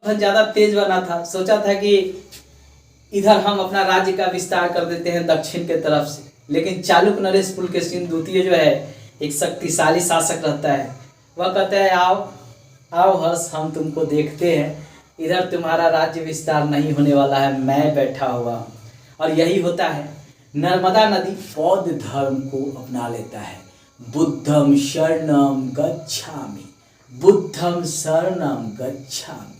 बहुत ज़्यादा तेज बना था। सोचा था कि इधर हम अपना राज्य का विस्तार कर देते हैं दक्षिण के तरफ से, लेकिन चालुक्य नरेश पुलकेशिन द्वितीय जो है एक शक्तिशाली शासक रहता है। वह कहता है आओ आओ हर्ष, हम तुमको देखते हैं, इधर तुम्हारा राज्य विस्तार नहीं होने वाला है, मैं बैठा हुआ हूँ। और यही होता है, नर्मदा नदी बौद्ध धर्म को अपना लेता है। बुद्धम शरणम गच्छामि, बुद्धम शरणम गच्छामि,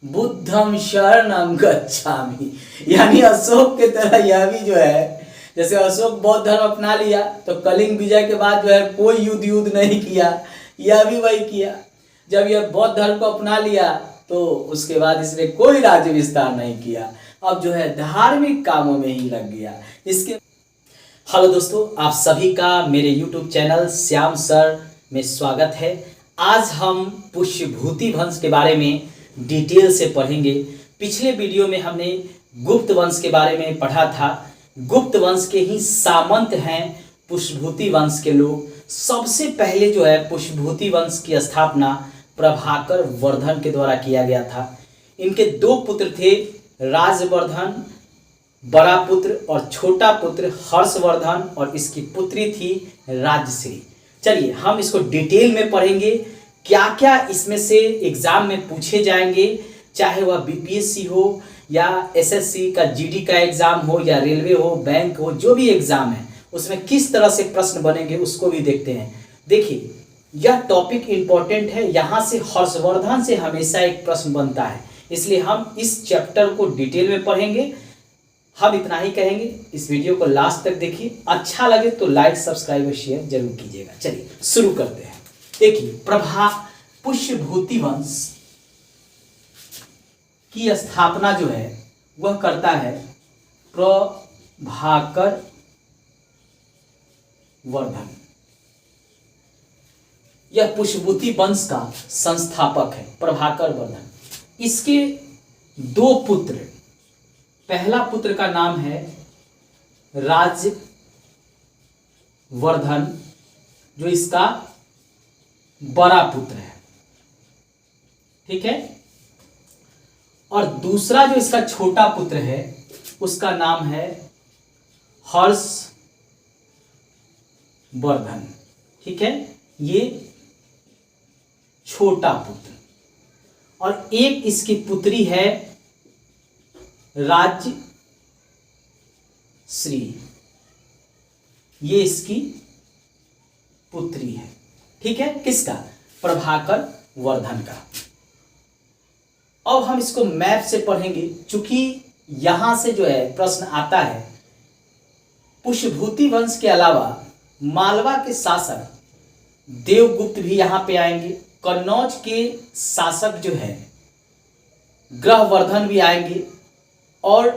बुद्धम शरणम गच्छामि। यानी अशोक के तरह यह भी जो है, जैसे अशोक बौद्ध धर्म अपना लिया तो कलिंग विजय के बाद जो है कोई युद्ध नहीं किया, यह भी वही किया। जब यह बौद्ध धर्म को अपना लिया तो उसके बाद इसने कोई राज्य विस्तार नहीं किया, अब जो है धार्मिक कामों में ही लग गया। इसके हेलो दोस्तों, आप सभी का मेरे YouTube चैनल श्याम सर में स्वागत है। आज हम पुष्यभूति वंश के बारे में डिटेल से पढ़ेंगे। पिछले वीडियो में हमने गुप्त वंश के बारे में पढ़ा था। गुप्त वंश के ही सामंत हैं पुष्यभूति वंश के लोग। सबसे पहले जो है पुष्यभूति वंश की स्थापना प्रभाकर वर्धन के द्वारा किया गया था। इनके दो पुत्र थे, राजवर्धन बड़ा पुत्र और छोटा पुत्र हर्षवर्धन, और इसकी पुत्री थी राजश्री। चलिए हम इसको डिटेल में पढ़ेंगे, क्या क्या इसमें से एग्जाम में पूछे जाएंगे, चाहे वह बीपीएससी हो या एसएससी का जीडी का एग्जाम हो या रेलवे हो, बैंक हो, जो भी एग्जाम है उसमें किस तरह से प्रश्न बनेंगे उसको भी देखते हैं। देखिए यह टॉपिक इंपॉर्टेंट है, यहाँ से हर्षवर्धन से हमेशा एक प्रश्न बनता है, इसलिए हम इस चैप्टर को डिटेल में पढ़ेंगे। हम इतना ही कहेंगे, इस वीडियो को लास्ट तक देखिए, अच्छा लगे तो लाइक सब्सक्राइब और शेयर जरूर कीजिएगा। चलिए शुरू करते हैं। देखिए पुष्यभूति वंश की स्थापना जो है वह करता है प्रभाकर वर्धन। यह पुष्यभूति वंश का संस्थापक है प्रभाकर वर्धन। इसके दो पुत्र, पहला पुत्र का नाम है राजवर्धन, जो इसका बड़ा पुत्र है, ठीक है। और दूसरा जो इसका छोटा पुत्र है उसका नाम है हर्षवर्धन, ठीक है। ये छोटा पुत्र, और एक इसकी पुत्री है राजश्री, ये इसकी पुत्री है, ठीक है। किसका? प्रभाकर वर्धन का। अब हम इसको मैप से पढ़ेंगे, चूंकि यहां से जो है प्रश्न आता है। पुष्यभूति वंश के अलावा मालवा के शासक देवगुप्त भी यहां पे आएंगे। कन्नौज के शासक जो है ग्रहवर्धन भी आएंगे, और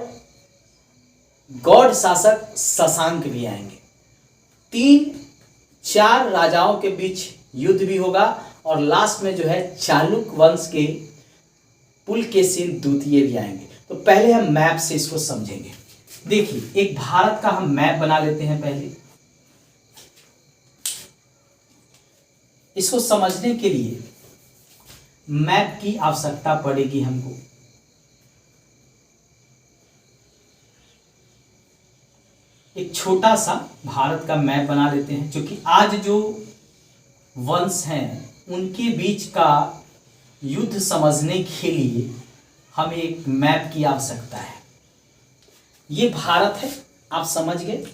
गौड़ शासक शशांक भी आएंगे। 3-4 राजाओं के बीच युद्ध भी होगा, और लास्ट में जो है चालुक्य वंश के पुलकेशिन द्वितीय भी आएंगे। तो पहले हम मैप से इसको समझेंगे। देखिए एक भारत का हम मैप बना लेते हैं। पहले इसको समझने के लिए मैप की आवश्यकता पड़ेगी हमको। एक छोटा सा भारत का मैप बना लेते हैं, क्योंकि आज जो वंश हैं उनके बीच का युद्ध समझने के लिए हमें एक मैप की आवश्यकता है। ये भारत है, आप समझ गए।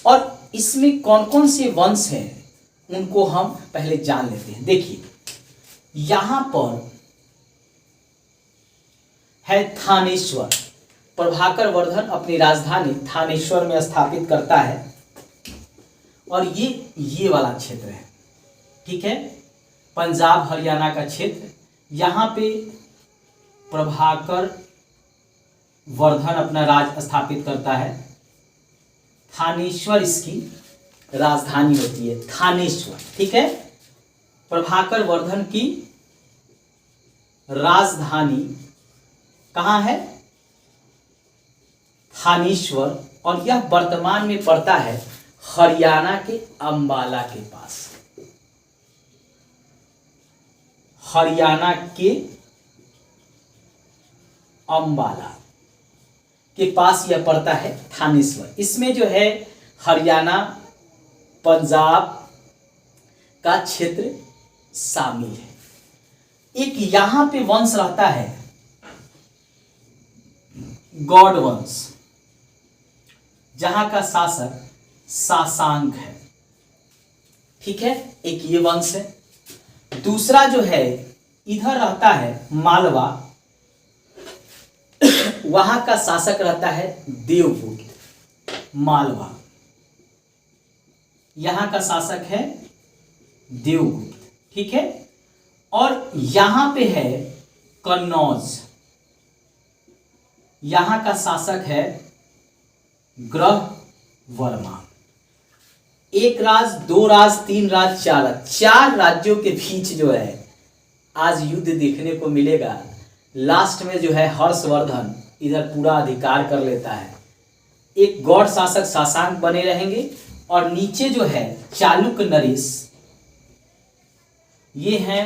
और इसमें कौन कौन से वंश हैं उनको हम पहले जान लेते हैं। देखिए यहां पर है थानेश्वर। प्रभाकर वर्धन अपनी राजधानी थानेश्वर में स्थापित करता है, और ये वाला क्षेत्र है, ठीक है, पंजाब हरियाणा का क्षेत्र। यहाँ पे प्रभाकर वर्धन अपना राज स्थापित करता है। थानेश्वर इसकी राजधानी होती है, थानेश्वर, ठीक है। प्रभाकर वर्धन की राजधानी कहाँ है? थानेश्वर, और यह वर्तमान में पड़ता है हरियाणा के अंबाला के पास। हरियाणा के अम्बाला के पास यह पड़ता है थानेश्वर। इसमें जो है हरियाणा पंजाब का क्षेत्र शामिल है। एक यहां पे वंश रहता है गौड़ वंश, जहां का शासक सासांग है। ठीक है, एक ये वंश है। दूसरा जो है इधर रहता है मालवा, वहां का शासक रहता है देवगुप्त। मालवा, यहां का शासक है देवगुप्त। ठीक है, और यहां पे है कन्नौज, यहां का शासक है ग्रह वर्मा। एक राज, दो राज, तीन राज, चार राज, चार राज्यों के बीच जो है आज युद्ध देखने को मिलेगा। लास्ट में जो है हर्षवर्धन इधर पूरा अधिकार कर लेता है। एक गौड़ शासक सासांग बने रहेंगे और नीचे जो है चालुक्य नरेश, ये है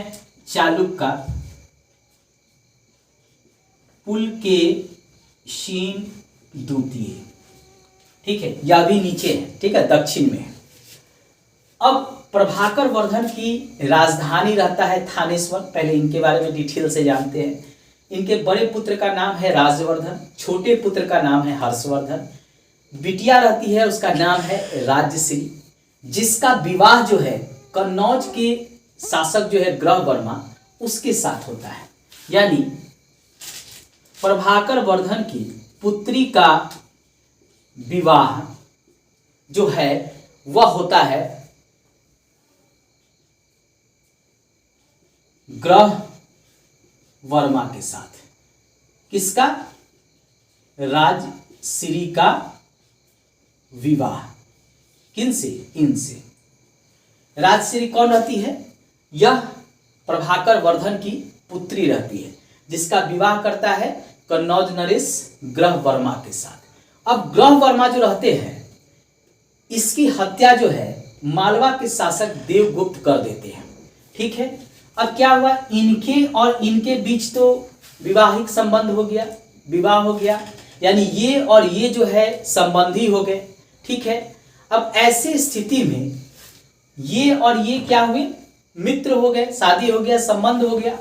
चालुक्य पुलकेशिन द्वितीय। ठीक है, यह भी नीचे है। ठीक है, दक्षिण में है। अब प्रभाकर वर्धन की राजधानी रहता है थानेश्वर। पहले इनके बारे में डिटेल से जानते हैं। इनके बड़े पुत्र का नाम है राजवर्धन, छोटे पुत्र का नाम है हर्षवर्धन, बिटिया रहती है उसका नाम है राज्यश्री, जिसका विवाह जो है कन्नौज के शासक जो है ग्रह वर्मा उसके साथ होता है। यानी प्रभाकर वर्धन की पुत्री का विवाह जो है वह होता है ग्रह वर्मा के साथ। किसका? राजश्री का विवाह किनसे? इनसे। राजश्री कौन रहती है? यह प्रभाकर वर्धन की पुत्री रहती है, जिसका विवाह करता है कन्नौज नरेश ग्रह वर्मा के साथ। अब ग्रह वर्मा जो रहते हैं, इसकी हत्या जो है मालवा के शासक देवगुप्त कर देते हैं। ठीक है, अब क्या हुआ, इनके और इनके बीच तो विवाहिक संबंध हो गया, विवाह हो गया, यानी ये और ये जो है संबंधी हो गए। ठीक है, अब ऐसे स्थिति में ये और ये क्या हुए? मित्र हो गए, शादी हो गया, संबंध हो गया।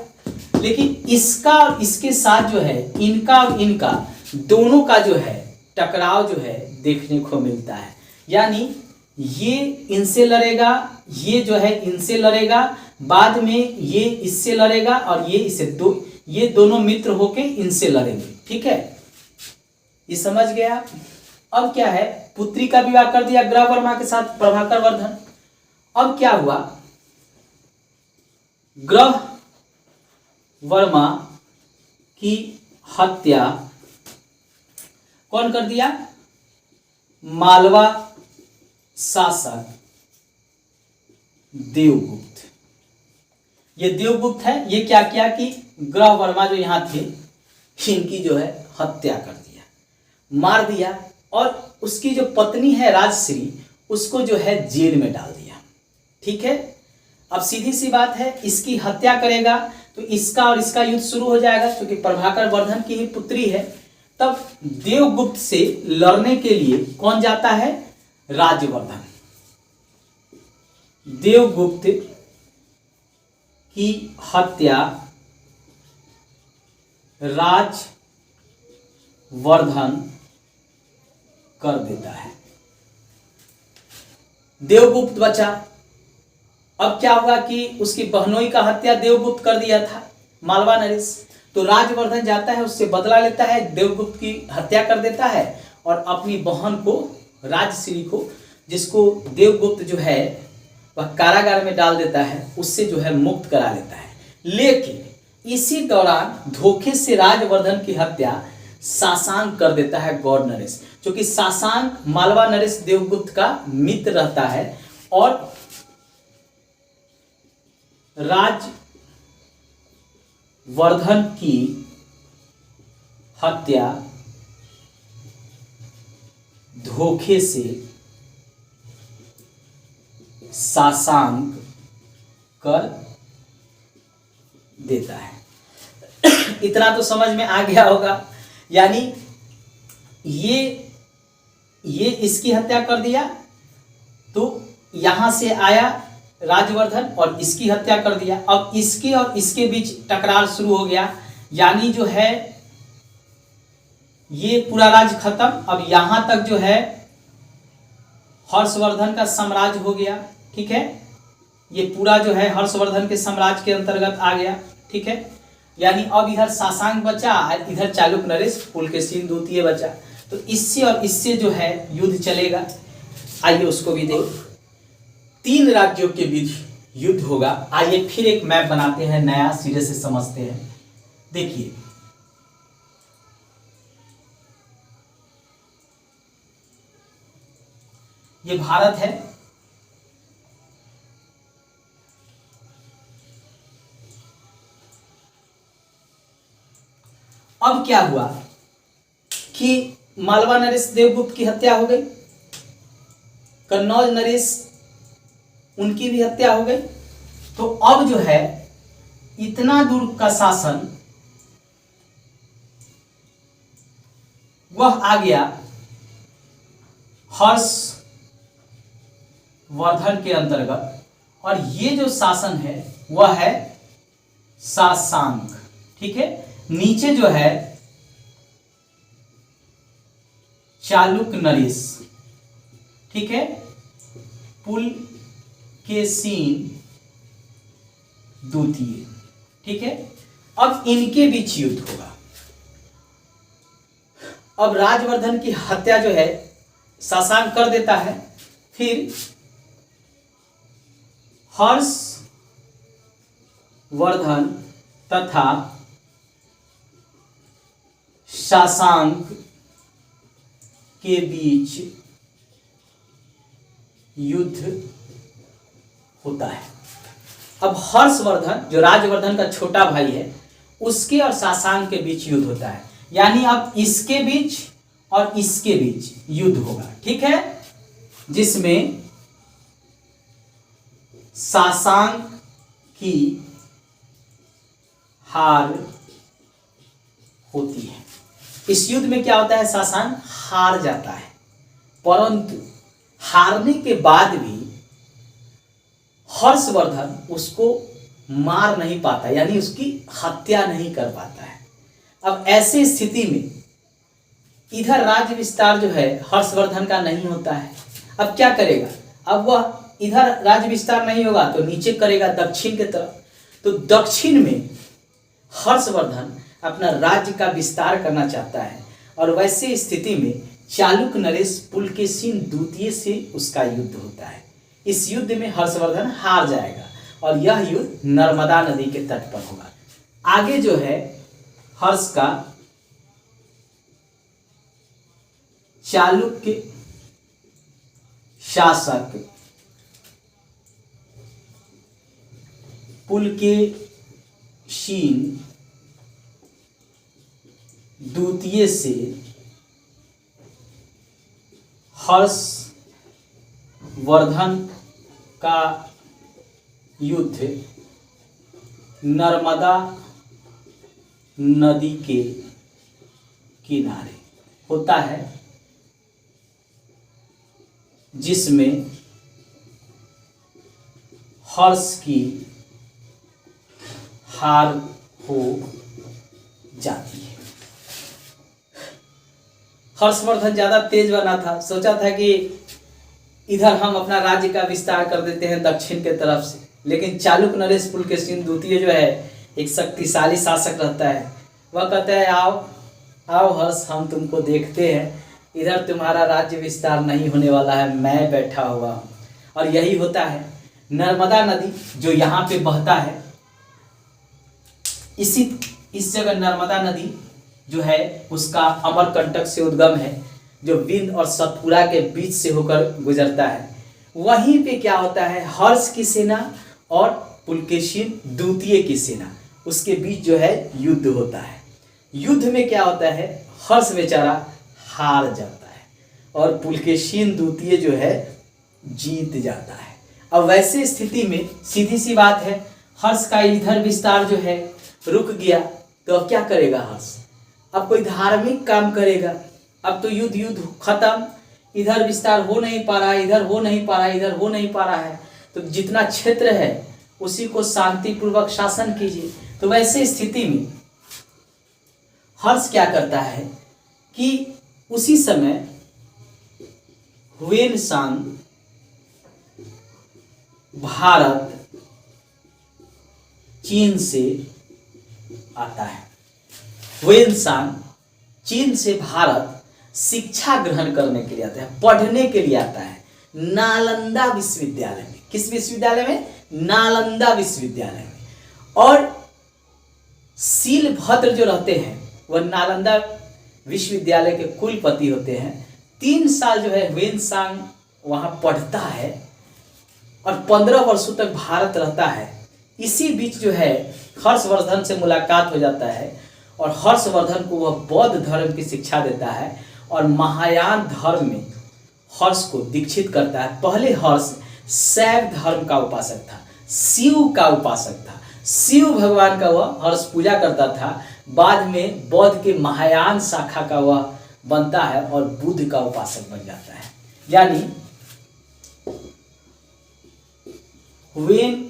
लेकिन इसका और इसके साथ जो है, इनका और इनका दोनों का जो है टकराव जो है देखने को मिलता है। यानी ये इनसे लड़ेगा, ये जो है इनसे लड़ेगा, बाद में ये इससे लड़ेगा और ये इससे, ये दोनों मित्र होके इनसे लड़ेंगे। ठीक है, ये समझ गया। अब क्या है, पुत्री का विवाह कर दिया ग्रह वर्मा के साथ प्रभाकर वर्धन। अब क्या हुआ, ग्रह वर्मा की हत्या कौन कर दिया? मालवा शासक देवगुप्त। ये देवगुप्त है, ये क्या किया कि ग्रह वर्मा जो यहां थे इनकी जो है हत्या कर दिया, मार दिया, और उसकी जो पत्नी है राजश्री उसको जो है जेल में डाल दिया। ठीक है, अब सीधी सी बात है, इसकी हत्या करेगा तो इसका और इसका युद्ध शुरू हो जाएगा, क्योंकि प्रभाकर वर्धन की ही पुत्री है। तब देवगुप्त से लड़ने के लिए कौन जाता है? राजवर्धन। देवगुप्त की हत्या राजवर्धन कर देता है। देवगुप्त बचा। अब क्या हुआ कि उसकी बहनोई का हत्या देवगुप्त कर दिया था, मालवा नरेश। तो राजवर्धन जाता है, उससे बदला लेता है, देवगुप्त की हत्या कर देता है और अपनी बहन को, राजश्री को, जिसको देवगुप्त जो है वह कारागार में डाल देता है, उससे जो है मुक्त करा लेता है। लेकिन इसी दौरान धोखे से राजवर्धन की हत्या सासांग कर देता है गौड़ नरेश, क्योंकि सासांग मालवा नरेश देवगुप्त का मित्र रहता है और राजवर्धन की हत्या धोखे से सासांग कर देता है। इतना तो समझ में आ गया होगा। यानी ये इसकी हत्या कर दिया, तो यहां से आया राजवर्धन और इसकी हत्या कर दिया। अब इसके और इसके बीच टकरार शुरू हो गया, यानी जो है ये पूरा राज्य खत्म। अब यहां तक जो है हर्षवर्धन का साम्राज्य हो गया, ठीक है। ये पूरा जो है हर्षवर्धन के साम्राज्य के अंतर्गत आ गया, ठीक है। यानी अब इधर सासांग बचा और इधर चालुक्य नरेश पुलकेशिन द्वितीय बचा। तो इससे और इससे जो है युद्ध चलेगा। आइए उसको भी देखें। 3 राज्यों के बीच युद्ध होगा। आइए फिर एक मैप बनाते हैं नया, सिरे से समझते हैं। देखिए, ये भारत है, अब क्या हुआ कि मालवा नरेश देवगुप्त की हत्या हो गई, कन्नौज नरेश उनकी भी हत्या हो गई। तो अब जो है इतना दूर का शासन वह आ गया हर्षवर्धन के अंतर्गत, और ये जो शासन है वह है सासांग, ठीक है। नीचे जो है चालुक्य नरेश, ठीक है, पुलकेशिन द्वितीय, ठीक है। अब इनके बीच युद्ध होगा। अब राजवर्धन की हत्या जो है सासांग कर देता है, फिर हर्षवर्धन तथा सासांग के बीच युद्ध होता है। अब हर्षवर्धन जो राजवर्धन का छोटा भाई है, उसके और सासांग के बीच युद्ध होता है। यानी अब इसके बीच और इसके बीच युद्ध होगा, ठीक है, जिसमें सासांग की हार होती है। इस युद्ध में क्या होता है, सासांग हार जाता है, परंतु हारने के बाद भी हर्षवर्धन उसको मार नहीं पाता, यानी उसकी हत्या नहीं कर पाता है। अब ऐसी स्थिति में इधर राज्य विस्तार जो है हर्षवर्धन का नहीं होता है। अब क्या करेगा, अब वह इधर राज्य विस्तार नहीं होगा तो नीचे करेगा दक्षिण की तरफ। तो दक्षिण में हर्षवर्धन अपना राज्य का विस्तार करना चाहता है, और वैसे स्थिति में चालुक्य नरेश पुलकेशिन द्वितीय से उसका युद्ध होता है। इस युद्ध में हर्षवर्धन हार जाएगा और यह युद्ध नर्मदा नदी के तट पर होगा। आगे जो है हर्ष का चालुक्य शासक पुलकेशिन द्वितीय से हर्षवर्धन का युद्ध नर्मदा नदी के किनारे होता है, जिसमें हर्ष की हार हो जाती है। हर्षवर्धन ज्यादा तेज बना था, सोचा था कि इधर हम अपना राज्य का विस्तार कर देते हैं दक्षिण के तरफ से, लेकिन चालुक्य नरेश पुलकेशिन द्वितीय जो है एक शक्तिशाली शासक रहता है। वह कहता है आओ आओ हर्ष, हम तुमको देखते हैं, इधर तुम्हारा राज्य विस्तार नहीं होने वाला है, मैं बैठा हुआ हूँ। और यही होता है। नर्मदा नदी जो यहाँ पे बहता है, इस जगह नर्मदा नदी जो है उसका अमरकंटक से उद्गम है, जो विंध्य और सतपुरा के बीच से होकर गुजरता है। वहीं पे क्या होता है, हर्ष की सेना और पुलकेशिन द्वितीय की सेना, उसके बीच जो है युद्ध होता है। युद्ध में क्या होता है, हर्ष बेचारा हार जाता है और पुलकेशिन द्वितीय जो है जीत जाता है। अब वैसे स्थिति में सीधी सी बात है, हर्ष का इधर विस्तार जो है रुक गया, तो अब क्या करेगा हर्ष? अब कोई धार्मिक काम करेगा। अब तो युद्ध खत्म, इधर विस्तार हो नहीं पा रहा है, इधर हो नहीं पा रहा है, इधर हो नहीं पा रहा है, तो जितना क्षेत्र है उसी को शांतिपूर्वक शासन कीजिए। तो वैसे स्थिति में हर्ष क्या करता है कि उसी समय ह्वेनसांग भारत चीन से आता है। ह्वेनसांग चीन से भारत शिक्षा ग्रहण करने के लिए आता है, पढ़ने के लिए आता है नालंदा विश्वविद्यालय में। किस विश्वविद्यालय में? नालंदा विश्वविद्यालय में। और शीलभद्र जो रहते हैं वह नालंदा विश्वविद्यालय के कुलपति होते हैं। 3 साल जो है ह्वेनसांग वहां पढ़ता है और 15 वर्षों तक भारत रहता है। इसी बीच जो है हर्षवर्धन से मुलाकात हो जाता है और हर्षवर्धन को वह बौद्ध धर्म की शिक्षा देता है और महायान धर्म में हर्ष को दीक्षित करता है। पहले हर्ष शैव धर्म का उपासक था, शिव का उपासक था, शिव भगवान का वह हर्ष पूजा करता था। बाद में बौद्ध के महायान शाखा का वह बनता है और बुद्ध का उपासक बन जाता है। यानी ह्वेनसांग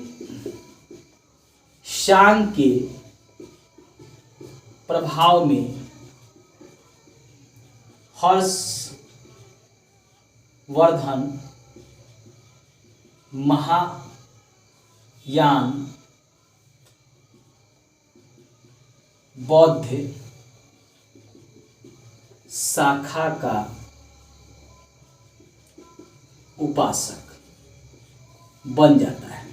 के प्रभाव में हर्षवर्धन महायान बौद्ध शाखा का उपासक बन जाता है।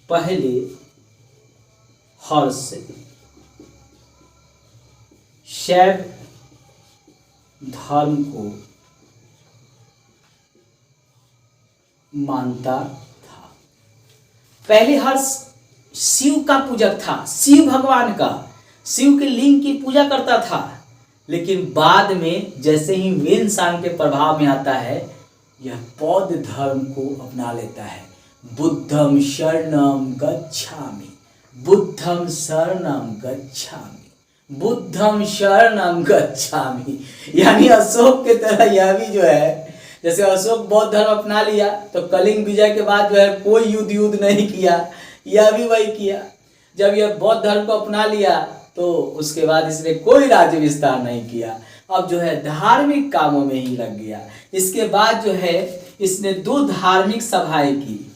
पहले हर्ष शैव धर्म को मानता था। पहले हर्ष शिव का पूजक था, शिव भगवान का, शिव के लिंग की पूजा करता था। लेकिन बाद में जैसे ही ह्वेनसांग के प्रभाव में आता है, यह बौद्ध धर्म को अपना लेता है। बुद्धम शरणम गच्छामि, बुद्धम शरणम गच्छामि, बुद्धम शरणम गच्छामि। यानी अशोक के तरह यह भी जो है, जैसे अशोक बौद्ध धर्म अपना लिया तो कलिंग विजय के बाद जो है कोई युद्ध नहीं किया, यह भी वही किया। जब यह बौद्ध धर्म को अपना लिया तो उसके बाद इसने कोई राज्य विस्तार नहीं किया, अब जो है धार्मिक कामों में ही लग गया। इसके बाद जो है इसने 2 धार्मिक सभाएं की।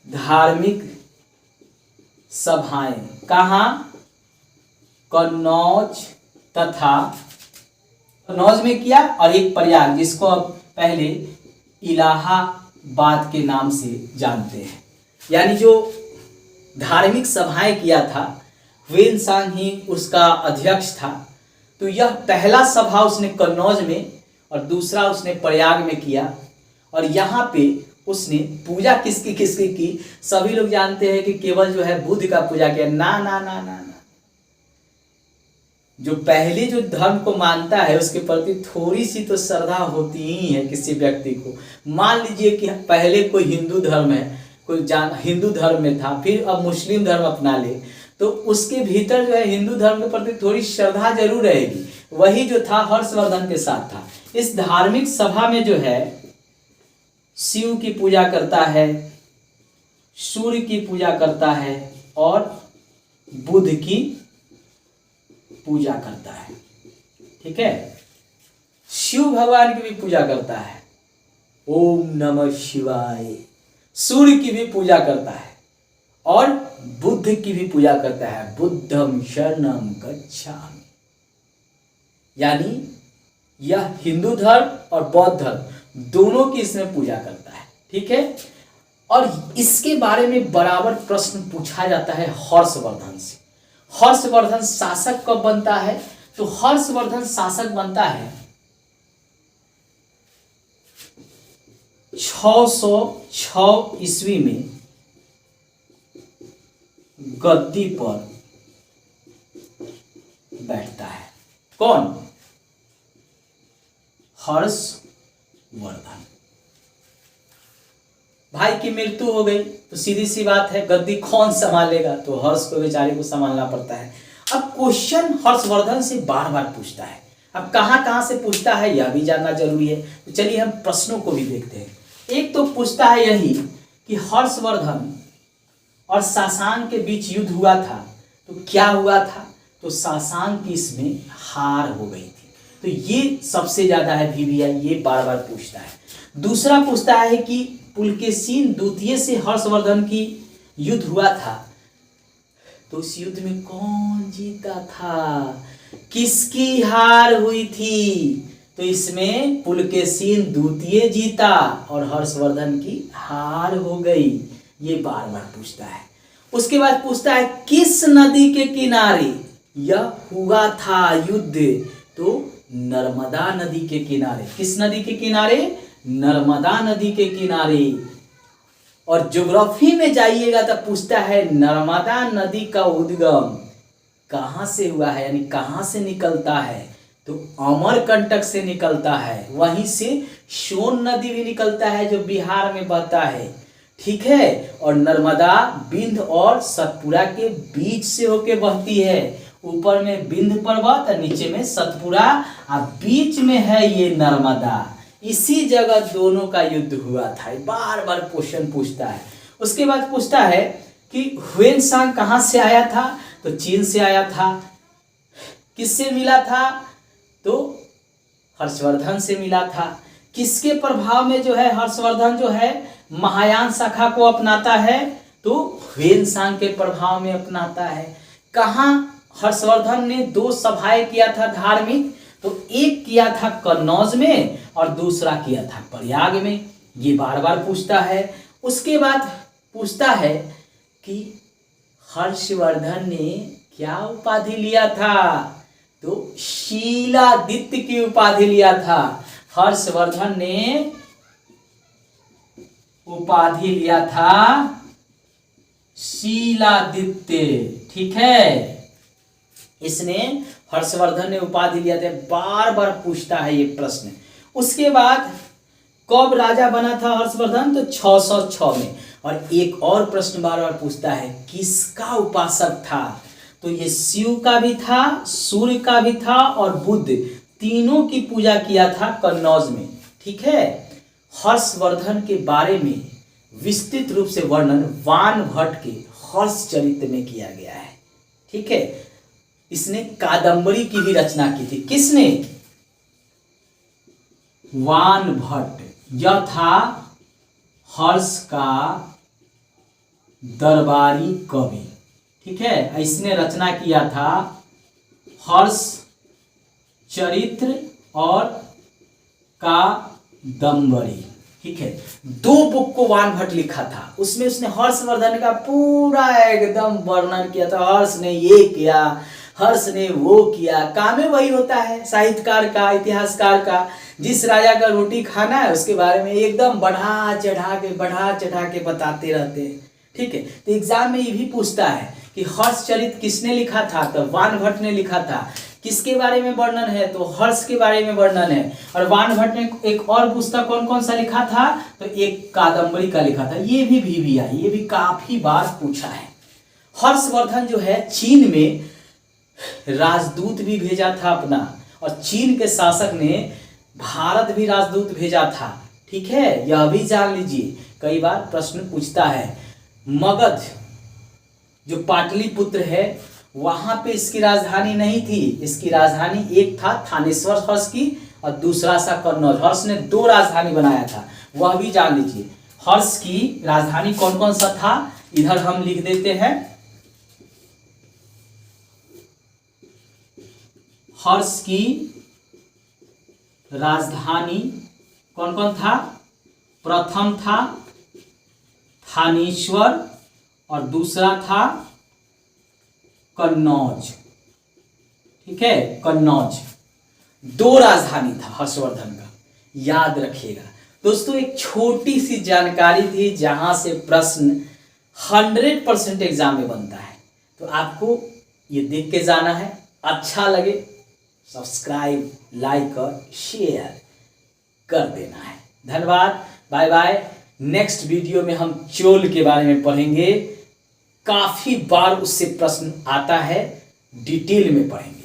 धार्मिक सभाएं कहाँ? कन्नौज तथा कन्नौज में किया और एक प्रयाग, जिसको अब पहले इलाहाबाद के नाम से जानते हैं। यानी जो धार्मिक सभाएं किया था ह्वेनसांग ही उसका अध्यक्ष था। तो यह पहला सभा उसने कन्नौज में और दूसरा उसने प्रयाग में किया। और यहाँ पे उसने पूजा किसकी किसकी की? सभी लोग जानते हैं कि केवल जो है बुद्ध का पूजा किया। ना ना ना ना ना, जो पहले जो धर्म को मानता है उसके प्रति थोड़ी सी तो श्रद्धा होती ही है किसी व्यक्ति को। मान लीजिए कि पहले कोई हिंदू धर्म है, कोई हिंदू धर्म में था, फिर अब मुस्लिम धर्म अपना ले, तो उसके भीतर जो है हिंदू धर्म के प्रति थोड़ी श्रद्धा जरूर रहेगी। वही जो था हर्षवर्धन के साथ था। इस धार्मिक सभा में जो है शिव की पूजा करता है, सूर्य की पूजा करता है और बुध की पूजा करता है। ठीक है, शिव भगवान की भी पूजा करता है, ओम नमः शिवाय। सूर्य की भी पूजा करता है और बुद्ध की भी पूजा करता है, बुद्धम शरणम गच्छामि। यानी यह हिंदू धर्म और बौद्ध धर्म दोनों की इसमें पूजा करता है। ठीक है, और इसके बारे में बराबर प्रश्न पूछा जाता है हर्षवर्धन से। हर्षवर्धन शासक कब बनता है? तो हर्षवर्धन शासक बनता है 606 ईस्वी में गद्दी पर बैठता है। कौन? हर्षवर्धन। भाई की मृत्यु हो गई तो सीधी सी बात है गद्दी कौन संभालेगा, तो हर्ष को बेचारे को संभालना पड़ता है। अब क्वेश्चन हर्षवर्धन से बार बार पूछता है, अब कहाँ कहाँ से पूछता है यह भी जानना जरूरी है। तो चलिए हम प्रश्नों को भी देखते हैं। एक तो पूछता है यही कि हर्षवर्धन और सासांग के बीच युद्ध हुआ था तो क्या हुआ था, तो सासांग की इसमें हार हो गई थी। तो ये सबसे ज्यादा है VVI, ये बार बार पूछता है। दूसरा पूछता है कि पुलकेशिन द्वितीय से हर्षवर्धन की युद्ध हुआ था तो उस युद्ध में कौन जीता था, किसकी हार हुई थी, तो इसमें पुलकेशिन द्वितीय जीता और हर्षवर्धन की हार हो गई। ये बार बार पूछता है। उसके बाद पूछता है किस नदी के किनारे यह हुआ था युद्ध, तो नर्मदा नदी के किनारे। किस नदी के किनारे, नर्मदा नदी के किनारे। और ज्योग्राफी में जाइएगा तो पूछता है नर्मदा नदी का उद्गम कहाँ से हुआ है, यानी कहाँ से निकलता है, तो अमरकंटक से निकलता है। वहीं से सोन नदी भी निकलता है जो बिहार में बहता है, ठीक है। और नर्मदा बिंद और सतपुरा के बीच से होके बहती है। ऊपर में बिंद पर्वत और नीचे में सतपुरा और बीच में है ये नर्मदा। इसी जगह दोनों का युद्ध हुआ था। बार बार क्वेश्चन पूछता है। उसके बाद पूछता है कि ह्वेनसांग कहाँ से आया था, तो चीन से आया था। किससे मिला था, तो हर्षवर्धन से मिला था। किसके प्रभाव में जो है हर्षवर्धन जो है महायान शाखा को अपनाता है, तो ह्वेनसांग के प्रभाव में अपनाता है। कहाँ हर्षवर्धन ने 2 सभाएं किया था धार्मिक, तो एक किया था कन्नौज में और दूसरा किया था प्रयाग में। ये बार बार पूछता है। उसके बाद पूछता है कि हर्षवर्धन ने क्या उपाधि लिया था, तो शीलादित्य की उपाधि लिया था। हर्षवर्धन ने उपाधि लिया था शीलादित्य, ठीक है। इसने हर्षवर्धन ने उपाधि लिया था। बार बार पूछता है ये प्रश्न। उसके बाद कब राजा बना था हर्षवर्धन, तो 606 में। और एक और प्रश्न बार बार पूछता है किसका उपासक था, तो ये शिव का भी था, सूर्य का भी था और बुद्ध, तीनों की पूजा किया था कन्नौज में, ठीक है। हर्षवर्धन के बारे में विस्तृत रूप से वर्णन वान भट्ट के हर्षचरित्र में किया गया है, ठीक है। इसने कादंबरी की भी रचना की थी। किसने, वान भट्ट। यह था हर्ष का दरबारी कवि, ठीक है। इसने रचना किया था हर्ष चरित्र और कादंबरी, ठीक है। 2 बुक को वान भट्ट लिखा था। उसमें उसने हर्षवर्धन का पूरा एकदम वर्णन किया था। हर्ष ने ये किया, हर्ष ने वो किया। काम में वही होता है साहित्यकार का, इतिहासकार का। जिस राजा का रोटी खाना है उसके बारे में एकदम बढ़ा चढ़ा के बताते रहते हैं, ठीक है। तो एग्जाम में ये भी पूछता है कि हर्षचरित्र किसने लिखा था, तो वान भट्ट ने लिखा था। किसके बारे में वर्णन है, तो हर्ष के बारे में वर्णन है। और वान भट्ट ने एक और पुस्तक कौन कौन सा लिखा था, तो एक कादंबरी का लिखा था। ये भी VVI, ये भी काफी बार पूछा है। हर्षवर्धन जो है चीन में राजदूत भी भेजा था अपना, और चीन के शासक ने भारत भी राजदूत भेजा था, ठीक है। यह भी जान लीजिए, कई बार प्रश्न पूछता है। मगध जो पाटलिपुत्र है वहां पे इसकी राजधानी नहीं थी। इसकी राजधानी एक था थानेश्वर हर्ष की और दूसरा सा कन्नौज। हर्ष ने 2 राजधानी बनाया था, वह भी जान लीजिए। हर्ष की राजधानी कौन कौन सा था, इधर हम लिख देते हैं। हर्ष की राजधानी कौन कौन था, प्रथम था थानेश्वर और दूसरा था कन्नौज, ठीक है। कन्नौज 2 राजधानी था हर्षवर्धन का, याद रखिएगा दोस्तों। एक छोटी सी जानकारी थी जहां से प्रश्न 100% एग्जाम में बनता है। तो आपको ये देख के जाना है। अच्छा लगे सब्सक्राइब, लाइक और शेयर कर देना है। धन्यवाद, बाय बाय। नेक्स्ट वीडियो में हम चोल के बारे में पढ़ेंगे। काफी बार उससे प्रश्न आता है, डिटेल में पढ़ेंगे।